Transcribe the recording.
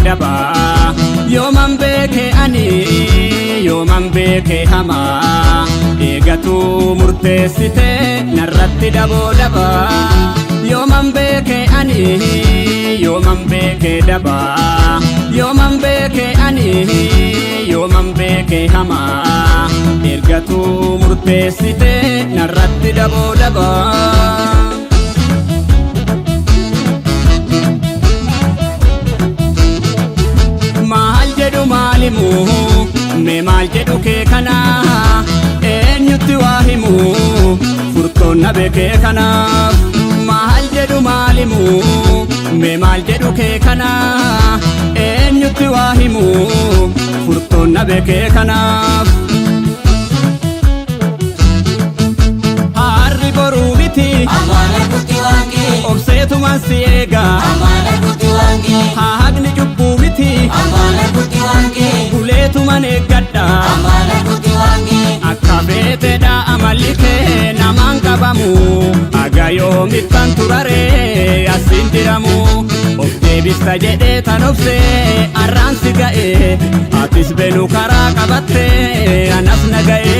daba yooman beeke ani yooman beeke hama eegatu murteessite narratti daboo daba yooman beeke ani yooman beeke daba yooman beeke ani yooman beeke hama eegatu murteessite narratti daboo daba maalimu me maal jedhu kee kana eenyutti waa himu furtoon na beekee kanaaf maal jedhu maalimu me maal jedhu kee kana eenyutti waa himu furtoon na beekee kanaaf harri boruu miti obseetumaan si eega haaqni cubbuu miti buleetumaan eeggadha akka beetedha amalli kee namaan qabamu aga yoomittan turaree asin jiramu of deebista jedhee tan obsee arraansi ga'e atis benu karaa qabatte anas na ga'e